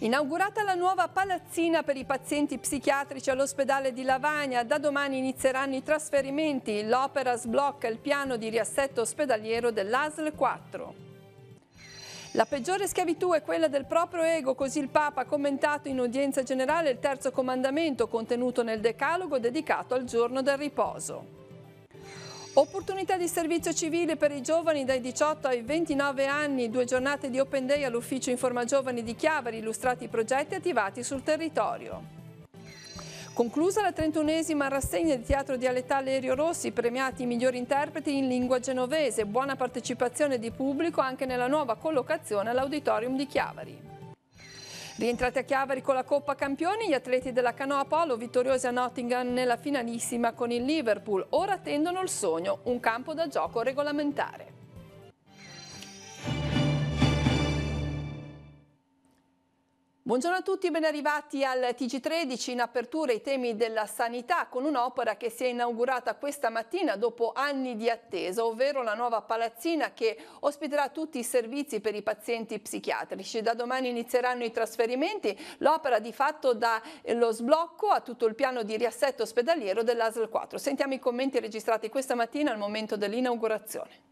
Inaugurata la nuova palazzina per i pazienti psichiatrici all'ospedale di Lavagna, da domani inizieranno i trasferimenti. L'opera sblocca il piano di riassetto ospedaliero dell'ASL 4. La peggiore schiavitù è quella del proprio ego, così il Papa ha commentato in udienza generale il terzo comandamento contenuto nel Decalogo dedicato al giorno del riposo. Opportunità di servizio civile per i giovani dai 18 ai 29 anni, 2 giornate di Open Day all'Ufficio Informa Giovani di Chiavari, illustrati i progetti attivati sul territorio. Conclusa la 31esima rassegna di teatro dialettale Erio Rossi, premiati i migliori interpreti in lingua genovese, buona partecipazione di pubblico anche nella nuova collocazione all'Auditorium di Chiavari. Rientrati a Chiavari con la Coppa Campioni, gli atleti della canoa polo vittoriosi a Nottingham nella finalissima con il Liverpool. Ora attendono il sogno, un campo da gioco regolamentare. Buongiorno a tutti, ben arrivati al TG13. In apertura i temi della sanità con un'opera che si è inaugurata questa mattina dopo anni di attesa, ovvero la nuova palazzina che ospiterà tutti i servizi per i pazienti psichiatrici. Da domani inizieranno i trasferimenti, l'opera di fatto dà lo sblocco a tutto il piano di riassetto ospedaliero dell'ASL 4. Sentiamo i commenti registrati questa mattina al momento dell'inaugurazione.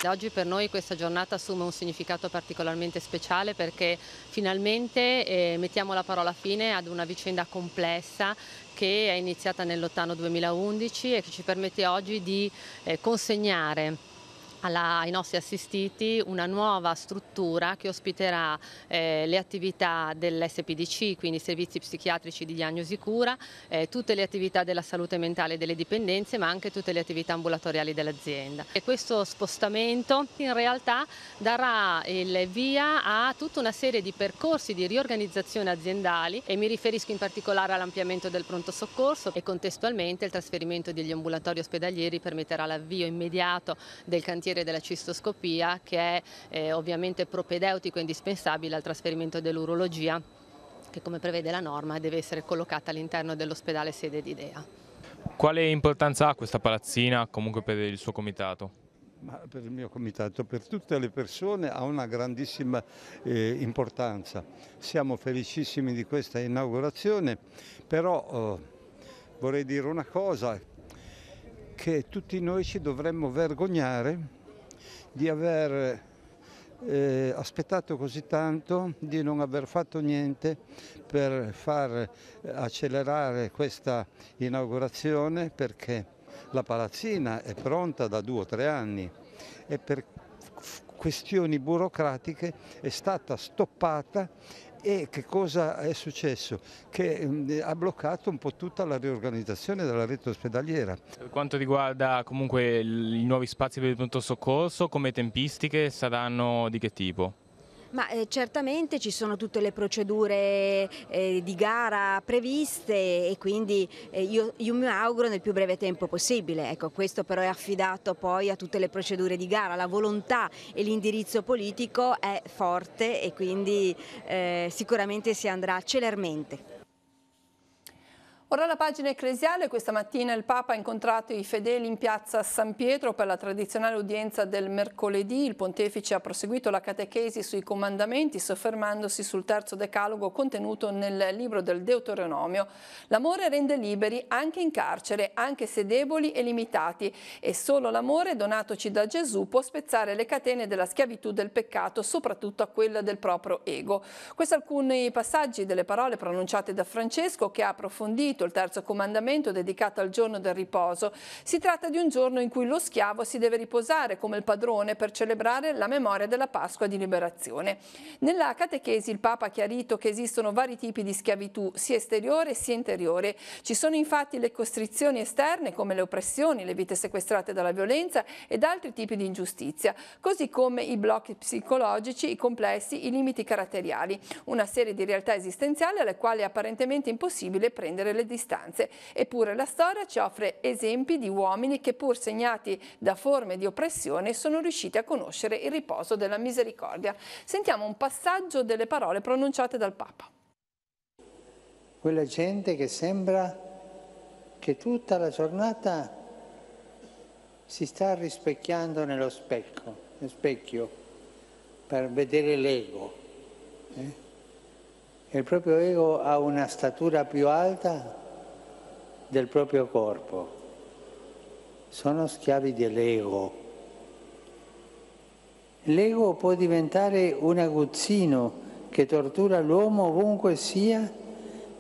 Oggi per noi questa giornata assume un significato particolarmente speciale perché finalmente mettiamo la parola fine ad una vicenda complessa che è iniziata nel lontano 2011 e che ci permette oggi di consegnare ai nostri assistiti una nuova struttura che ospiterà le attività dell'SPDC, quindi servizi psichiatrici di diagnosi cura, tutte le attività della salute mentale delle dipendenze, ma anche tutte le attività ambulatoriali dell'azienda. E questo spostamento in realtà darà il via a tutta una serie di percorsi di riorganizzazione aziendali e mi riferisco in particolare all'ampliamento del pronto soccorso e contestualmente il trasferimento degli ambulatori ospedalieri permetterà l'avvio immediato del cantiere della cistoscopia che è ovviamente propedeutico e indispensabile al trasferimento dell'urologia che come prevede la norma deve essere collocata all'interno dell'ospedale sede di Dea. Quale importanza ha questa palazzina comunque per il suo comitato? Ma per il mio comitato, per tutte le persone ha una grandissima importanza. Siamo felicissimi di questa inaugurazione, però vorrei dire una cosa, che tutti noi ci dovremmo vergognare di aver aspettato così tanto, di non aver fatto niente per far accelerare questa inaugurazione, perché la palazzina è pronta da 2 o 3 anni e per questioni burocratiche è stata stoppata. E che cosa è successo? Che ha bloccato un po' tutta la riorganizzazione della rete ospedaliera. Per quanto riguarda comunque i nuovi spazi per il pronto soccorso, come tempistiche saranno di che tipo? Ma certamente ci sono tutte le procedure di gara previste e quindi io mi auguro nel più breve tempo possibile. Ecco, questo però è affidato poi a tutte le procedure di gara. La volontà e l'indirizzo politico è forte e quindi sicuramente si andrà celermente. Ora la pagina ecclesiale. Questa mattina il Papa ha incontrato i fedeli in piazza San Pietro per la tradizionale udienza del mercoledì. Il pontefice ha proseguito la catechesi sui comandamenti, soffermandosi sul terzo decalogo contenuto nel libro del Deuteronomio. L'amore rende liberi anche in carcere, anche se deboli e limitati, e solo l'amore donatoci da Gesù può spezzare le catene della schiavitù del peccato, soprattutto a quella del proprio ego. Questi alcuni passaggi delle parole pronunciate da Francesco, che ha approfondito il terzo comandamento dedicato al giorno del riposo. Si tratta di un giorno in cui lo schiavo si deve riposare come il padrone per celebrare la memoria della Pasqua di liberazione. Nella catechesi il Papa ha chiarito che esistono vari tipi di schiavitù, sia esteriore sia interiore. Ci sono infatti le costrizioni esterne come le oppressioni, le vite sequestrate dalla violenza ed altri tipi di ingiustizia, così come i blocchi psicologici, i complessi, i limiti caratteriali, una serie di realtà esistenziali alle quali è apparentemente impossibile prendere le distanze. Eppure la storia ci offre esempi di uomini che, pur segnati da forme di oppressione, sono riusciti a conoscere il riposo della misericordia. Sentiamo un passaggio delle parole pronunciate dal Papa. Quella gente che sembra che tutta la giornata si sta rispecchiando nello specchio specchio per vedere l'ego. Il proprio ego ha una statura più alta del proprio corpo. Sono schiavi dell'ego. L'ego può diventare un aguzzino che tortura l'uomo ovunque sia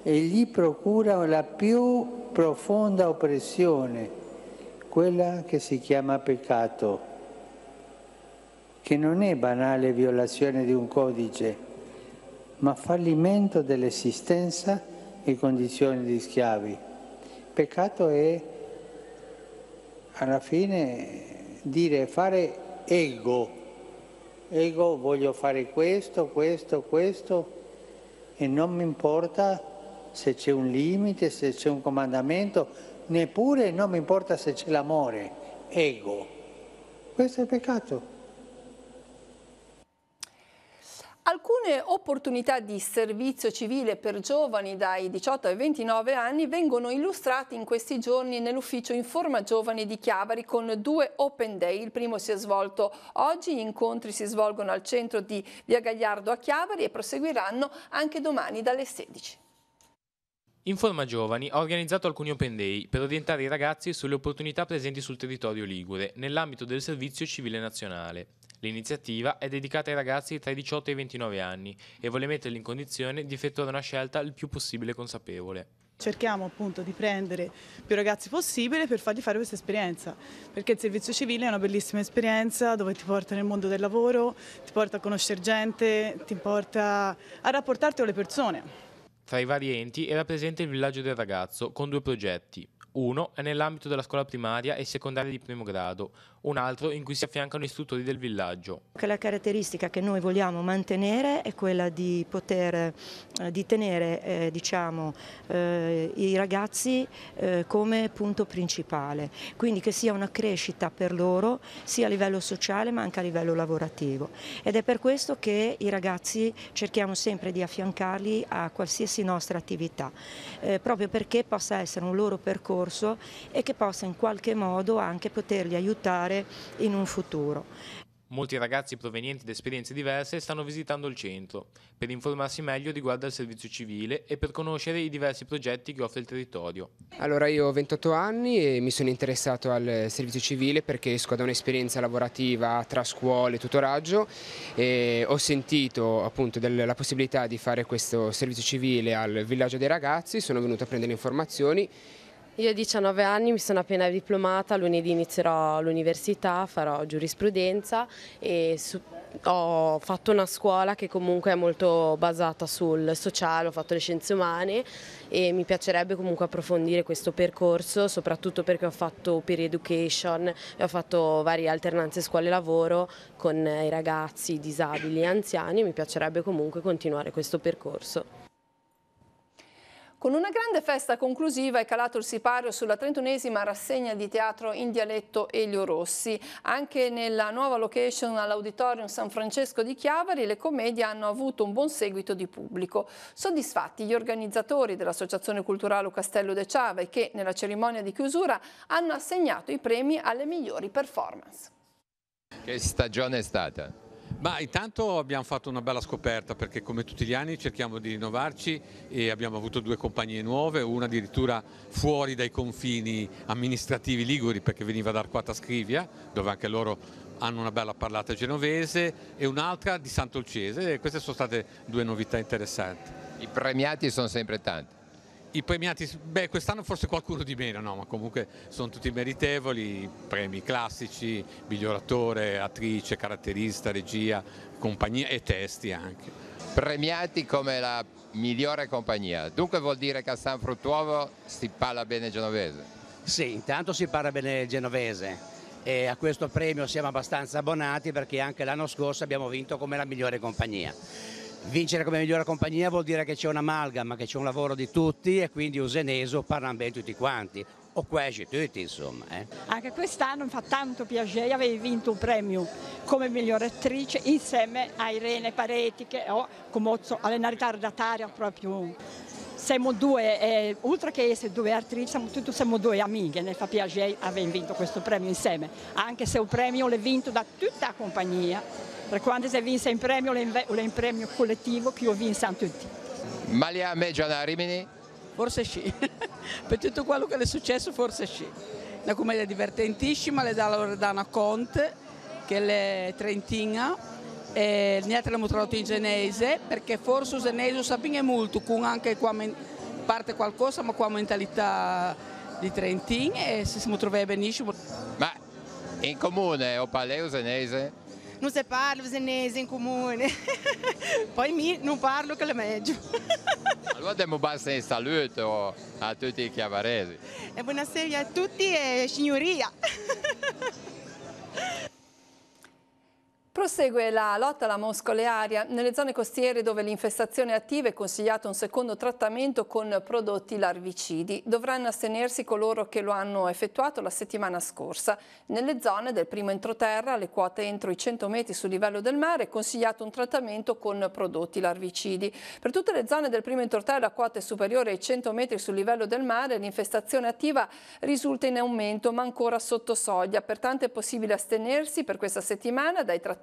e gli procura la più profonda oppressione, quella che si chiama peccato, che non è banale violazione di un codice, ma fallimento dell'esistenza e condizioni di schiavi. Peccato è, alla fine, dire, fare ego. Ego, voglio fare questo, e non mi importa se c'è un limite, se c'è un comandamento, neppure non mi importa se c'è l'amore. Ego. Questo è peccato. Alcune opportunità di servizio civile per giovani dai 18 ai 29 anni vengono illustrate in questi giorni nell'ufficio Informa Giovani di Chiavari con 2 Open Day. Il primo si è svolto oggi, gli incontri si svolgono al centro di Via Gagliardo a Chiavari e proseguiranno anche domani dalle 16. Informa Giovani ha organizzato alcuni Open Day per orientare i ragazzi sulle opportunità presenti sul territorio ligure nell'ambito del servizio civile nazionale. L'iniziativa è dedicata ai ragazzi tra i 18 e i 29 anni e vuole metterli in condizione di effettuare una scelta il più possibile consapevole. Cerchiamo appunto di prendere più ragazzi possibile per fargli fare questa esperienza, perché il servizio civile è una bellissima esperienza dove ti porta nel mondo del lavoro, ti porta a conoscere gente, ti porta a rapportarti con le persone. Tra i vari enti era presente il Villaggio del Ragazzo con 2 progetti. Uno è nell'ambito della scuola primaria e secondaria di primo grado, un altro in cui si affiancano istruttori del villaggio. La caratteristica che noi vogliamo mantenere è quella di poter tenere i ragazzi come punto principale, quindi che sia una crescita per loro sia a livello sociale ma anche a livello lavorativo, ed è per questo che i ragazzi cerchiamo sempre di affiancarli a qualsiasi nostra attività, proprio perché possa essere un loro percorso e che possa in qualche modo anche poterli aiutare in un futuro. Molti ragazzi provenienti da esperienze diverse stanno visitando il centro per informarsi meglio riguardo al servizio civile e per conoscere i diversi progetti che offre il territorio. Allora, io ho 28 anni e mi sono interessato al servizio civile perché esco da un'esperienza lavorativa tra scuole e tutoraggio e ho sentito appunto della possibilità di fare questo servizio civile al Villaggio dei Ragazzi, sono venuto a prendere informazioni. Io ho 19 anni, mi sono appena diplomata, lunedì inizierò l'università, farò giurisprudenza e ho fatto una scuola che comunque è molto basata sul sociale, ho fatto le scienze umane e mi piacerebbe comunque approfondire questo percorso, soprattutto perché ho fatto peer education e ho fatto varie alternanze scuole-lavoro con i ragazzi disabili e anziani e mi piacerebbe comunque continuare questo percorso. Con una grande festa conclusiva è calato il sipario sulla 31esima rassegna di teatro in dialetto Elio Rossi. Anche nella nuova location all'Auditorium San Francesco di Chiavari le commedie hanno avuto un buon seguito di pubblico. Soddisfatti gli organizzatori dell'Associazione Culturale Castello de Ciave che nella cerimonia di chiusura hanno assegnato i premi alle migliori performance. Che stagione è stata? Ma intanto abbiamo fatto una bella scoperta perché come tutti gli anni cerchiamo di rinnovarci e abbiamo avuto 2 compagnie nuove, una addirittura fuori dai confini amministrativi liguri perché veniva da Arquata Scrivia, dove anche loro hanno una bella parlata genovese, e un'altra di Sant'Olcese, e queste sono state 2 novità interessanti. I premiati sono sempre tanti. I premiati, quest'anno forse qualcuno di meno, no, ma comunque sono tutti meritevoli, premi classici, miglior attore, attrice, caratterista, regia, compagnia e testi anche. Premiati come la migliore compagnia, dunque vuol dire che a San Fruttuovo si parla bene genovese? Sì, intanto si parla bene genovese e a questo premio siamo abbastanza abbonati perché anche l'anno scorso abbiamo vinto come la migliore compagnia. Vincere come migliore compagnia vuol dire che c'è un'amalgama, che c'è un lavoro di tutti e quindi useneso parlano bene tutti quanti, o quasi tutti insomma. Anche quest'anno mi fa tanto piacere, avevi vinto un premio come migliore attrice insieme a Irene Pareti che ho come allenare ritardataria proprio. siamo due, oltre che essere due attrici, siamo due amiche, ne fa piacere aver vinto questo premio insieme, anche se il premio l'è vinto da tutta la compagnia, per quando si vinse in premio, è un premio collettivo che vinsiamo tutti. Ma li ha meglio a Rimini? Forse sì, per tutto quello che le è successo forse sì. Una commedia divertentissima, le dà Loredana Conte, che è trentina, e noi abbiamo trovato in genese, perché forse il genese sappiamo molto, con anche qua parte qualcosa, ma qua mentalità di Trentino e si siamo trovati benissimo. Ma in comune o parli il genese? Non si parla il genese in comune, poi non parlo che è meglio. Allora dobbiamo bastare un saluto a tutti i chiavaresi. E buonasera a tutti e signoria. Prosegue la lotta alla mosca olearia. Nelle zone costiere dove l'infestazione è attiva è consigliato un secondo trattamento con prodotti larvicidi. Dovranno astenersi coloro che lo hanno effettuato la settimana scorsa. Nelle zone del primo entroterra, alle quote entro i 100 metri sul livello del mare, è consigliato un trattamento con prodotti larvicidi. Per tutte le zone del primo entroterra a quote superiori ai 100 metri sul livello del mare, l'infestazione attiva risulta in aumento ma ancora sotto soglia. Pertanto è possibile astenersi per questa settimana dai trattamenti,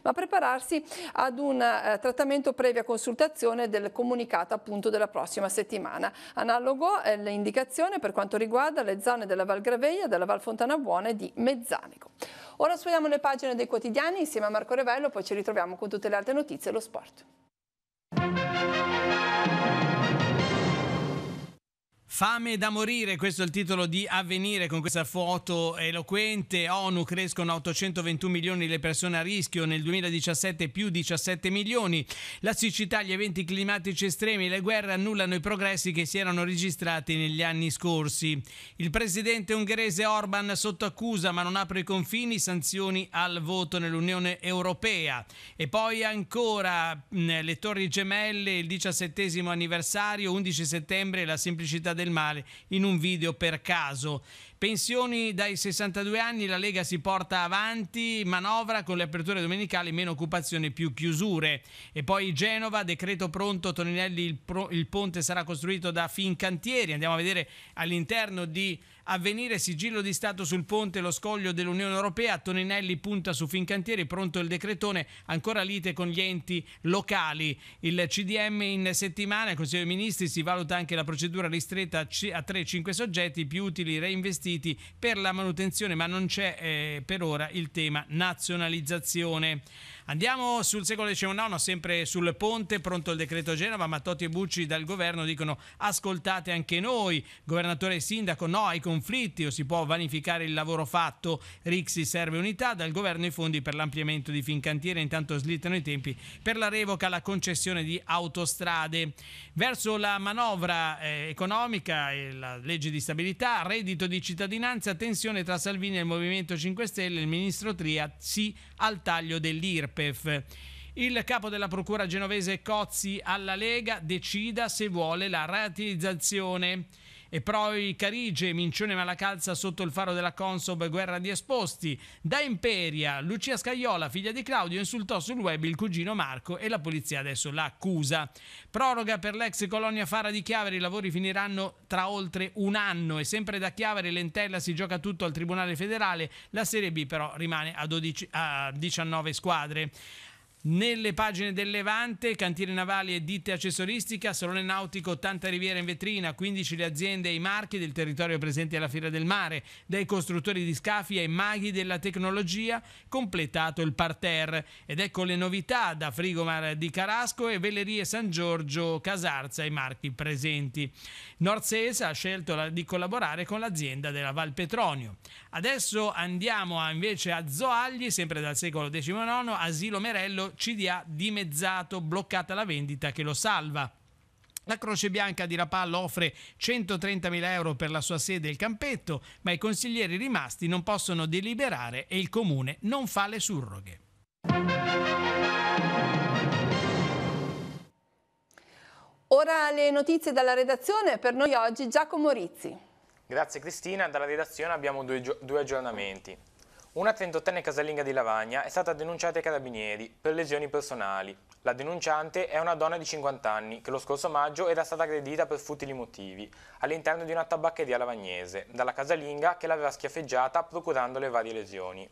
ma prepararsi ad un trattamento previa consultazione del comunicato appunto della prossima settimana. Analogo è l'indicazione per quanto riguarda le zone della Val Graveia, della Val Fontana Buona e di Mezzanico. Ora sfogliamo le pagine dei quotidiani insieme a Marco Revello, poi ci ritroviamo con tutte le altre notizie e lo sport. Fame da morire, questo è il titolo di Avvenire con questa foto eloquente. ONU, crescono a 821 milioni le persone a rischio, nel 2017 più 17 milioni. La siccità, gli eventi climatici estremi e le guerre annullano i progressi che si erano registrati negli anni scorsi. Il presidente ungherese Orban sotto accusa ma non apre i confini, sanzioni al voto nell'Unione Europea. E poi ancora le Torri Gemelle, il 17° anniversario, 11 settembre, la semplicità del male in un video per caso. Pensioni dai 62 anni, la Lega si porta avanti, manovra con le aperture domenicali, meno occupazione, più chiusure. E poi Genova, decreto pronto, Toninelli, il ponte sarà costruito da Fincantieri. Andiamo a vedere all'interno di Avvenire, sigillo di Stato sul ponte, lo scoglio dell'Unione Europea, Toninelli punta su Fincantieri, pronto il decretone, ancora lite con gli enti locali. Il CDM in settimana, il Consiglio dei Ministri, si valuta anche la procedura ristretta a 3-5 soggetti, più utili reinvestiti per la manutenzione, ma non c'è per ora il tema nazionalizzazione. Andiamo sul secolo XIX, sempre sul ponte, pronto il decreto Genova, Mattotti e Bucci dal governo dicono ascoltate anche noi, governatore e sindaco no ai conflitti o si può vanificare il lavoro fatto, Rixi serve unità, dal governo i fondi per l'ampliamento di Fincantieri, intanto slittano i tempi per la revoca alla concessione di autostrade. Verso la manovra economica e la legge di stabilità, reddito di cittadinanza, tensione tra Salvini e il Movimento 5 Stelle, il ministro Tria sì al taglio dell'IRPEF. Il capo della procura genovese Cozzi alla Lega decida se vuole la rateizzazione. E poi Carige, Mincione Malacalza sotto il faro della Consob, guerra di esposti. Da Imperia, Lucia Scaiola, figlia di Claudio, insultò sul web il cugino Marco e la polizia adesso la accusa. Proroga per l'ex colonia Fara di Chiavari, i lavori finiranno tra oltre un anno e sempre da Chiavari Lentella si gioca tutto al Tribunale Federale, la Serie B però rimane a 19 squadre. Nelle pagine del Levante, cantieri navali e ditte accessoristica, salone nautico, 80 riviere in vetrina, 15 le aziende e i marchi del territorio presenti alla Fiera del Mare, dai costruttori di scafi ai maghi della tecnologia, completato il parterre. Ed ecco le novità da Frigomar di Carasco e Vellerie San Giorgio Casarza, i marchi presenti. Norces ha scelto di collaborare con l'azienda della Val Petronio. Adesso andiamo invece a Zoagli, sempre dal secolo XIX, asilo Merello, CDA dimezzato, bloccata la vendita che lo salva. La Croce Bianca di Rapallo offre 130.000 euro per la sua sede e il campetto, ma i consiglieri rimasti non possono deliberare e il comune non fa le surroghe. Ora le notizie dalla redazione, per noi oggi Giacomo Rizzi. Grazie Cristina, dalla redazione abbiamo due aggiornamenti. Una 38enne casalinga di Lavagna è stata denunciata ai carabinieri per lesioni personali. La denunciante è una donna di 50 anni che lo scorso maggio era stata aggredita per futili motivi all'interno di una tabaccheria lavagnese dalla casalinga che l'aveva schiaffeggiata procurandole varie lesioni.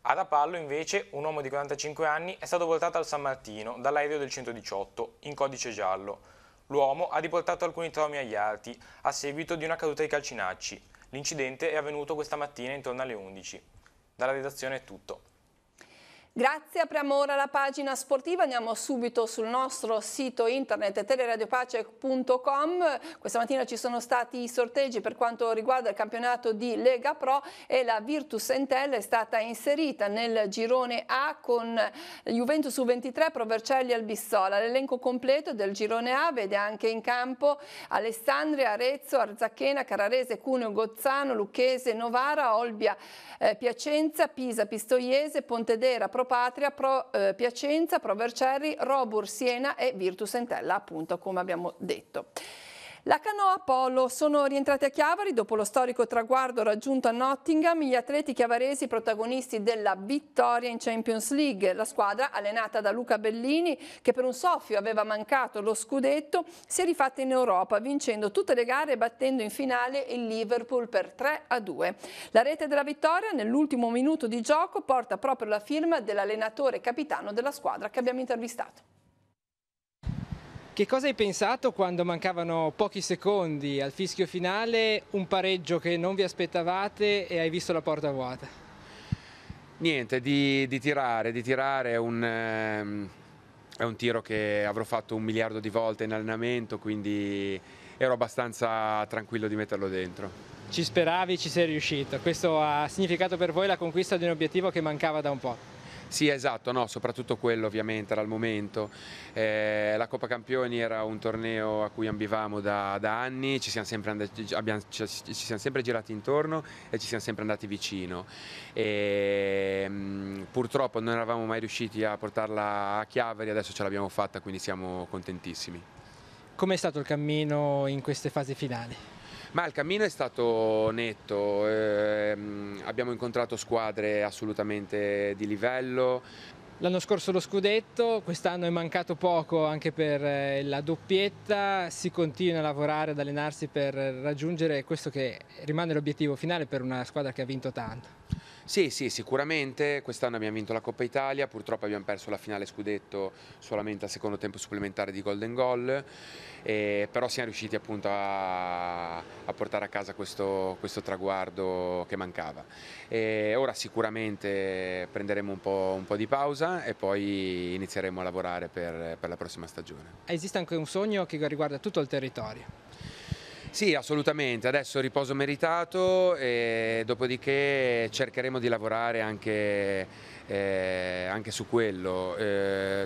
A Rapallo invece un uomo di 45 anni è stato portato al San Martino dall'aereo del 118 in codice giallo. L'uomo ha riportato alcuni traumi agli arti a seguito di una caduta di calcinacci. L'incidente è avvenuto questa mattina intorno alle 11. Dalla redazione è tutto. Grazie, apriamo ora la pagina sportiva, andiamo subito sul nostro sito internet teleradiopace.com. Questa mattina ci sono stati i sorteggi per quanto riguarda il campionato di Lega Pro e la Virtus Entella è stata inserita nel girone A con Juventus U23, Pro Vercelli e Albissola. L'elenco completo del girone A vede anche in campo Alessandria, Arezzo, Arzacchena, Carrarese, Cuneo, Gozzano, Lucchese, Novara, Olbia, Piacenza, Pisa, Pistoiese, Pontedera, Pro Patria, Pro Piacenza, Pro Vercelli, Robur, Siena e Virtus Entella, appunto, come abbiamo detto. La canoa polo sono rientrati a Chiavari dopo lo storico traguardo raggiunto a Nottingham, gli atleti chiavaresi protagonisti della vittoria in Champions League. La squadra, allenata da Luca Bellini, che per un soffio aveva mancato lo scudetto, si è rifatta in Europa, vincendo tutte le gare e battendo in finale il Liverpool per 3-2. La rete della vittoria nell'ultimo minuto di gioco porta proprio la firma dell'allenatore capitano della squadra che abbiamo intervistato. Che cosa hai pensato quando mancavano pochi secondi al fischio finale, un pareggio che non vi aspettavate e hai visto la porta vuota? Niente, di tirare è un tiro che avrò fatto 1 miliardo di volte in allenamento, quindi ero abbastanza tranquillo di metterlo dentro. Ci speravi, ci sei riuscito. Questo ha significato per voi la conquista di un obiettivo che mancava da un po'. Sì, esatto, no, soprattutto quello ovviamente era il momento. La Coppa Campioni era un torneo a cui ambivamo da anni, ci siamo sempre girati intorno e ci siamo sempre andati vicino. Purtroppo non eravamo mai riusciti a portarla a Chiavari, adesso ce l'abbiamo fatta, quindi siamo contentissimi. Com'è stato il cammino in queste fasi finali? Ma il cammino è stato netto, abbiamo incontrato squadre assolutamente di livello. L'anno scorso lo scudetto, quest'anno è mancato poco anche per la doppietta, si continua a lavorare, ad allenarsi per raggiungere questo che rimane l'obiettivo finale per una squadra che ha vinto tanto. Sì, sicuramente quest'anno abbiamo vinto la Coppa Italia, purtroppo abbiamo perso la finale scudetto solamente al secondo tempo supplementare di Golden Goal, però siamo riusciti appunto a portare a casa questo traguardo che mancava. Ora sicuramente prenderemo un po' di pausa e poi inizieremo a lavorare per la prossima stagione. Esiste anche un sogno che riguarda tutto il territorio? Sì, assolutamente, adesso riposo meritato e dopodiché cercheremo di lavorare anche su quello,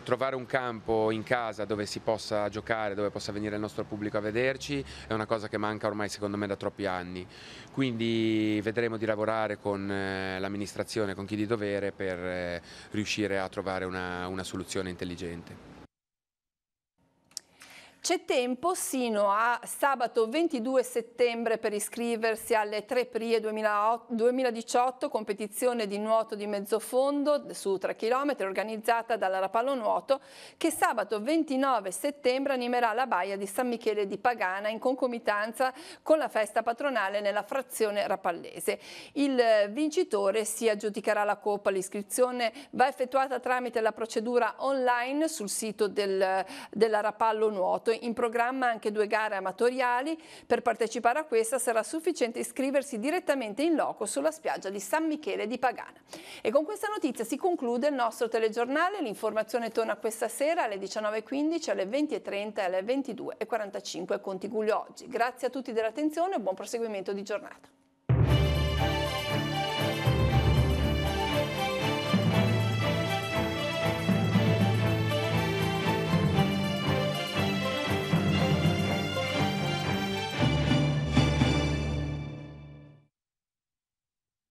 trovare un campo in casa dove si possa giocare, dove possa venire il nostro pubblico a vederci è una cosa che manca ormai secondo me da troppi anni, quindi vedremo di lavorare con l'amministrazione, con chi di dovere per riuscire a trovare una soluzione intelligente. C'è tempo sino a sabato 22 settembre per iscriversi alle 3 Prie 2018, competizione di nuoto di mezzo fondo su 3 km organizzata dalla Rapallo Nuoto, che sabato 29 settembre animerà la baia di San Michele di Pagana in concomitanza con la festa patronale nella frazione rapallese. Il vincitore si aggiudicherà la coppa. L'iscrizione va effettuata tramite la procedura online sul sito della Rapallo Nuoto. In programma anche 2 gare amatoriali. Per partecipare a questa sarà sufficiente iscriversi direttamente in loco sulla spiaggia di San Michele di Pagana. E con questa notizia si conclude il nostro telegiornale. L'informazione torna questa sera alle 19:15, alle 20:30 e alle 22:45 con Tigullio Oggi. Grazie a tutti dell'attenzione e buon proseguimento di giornata.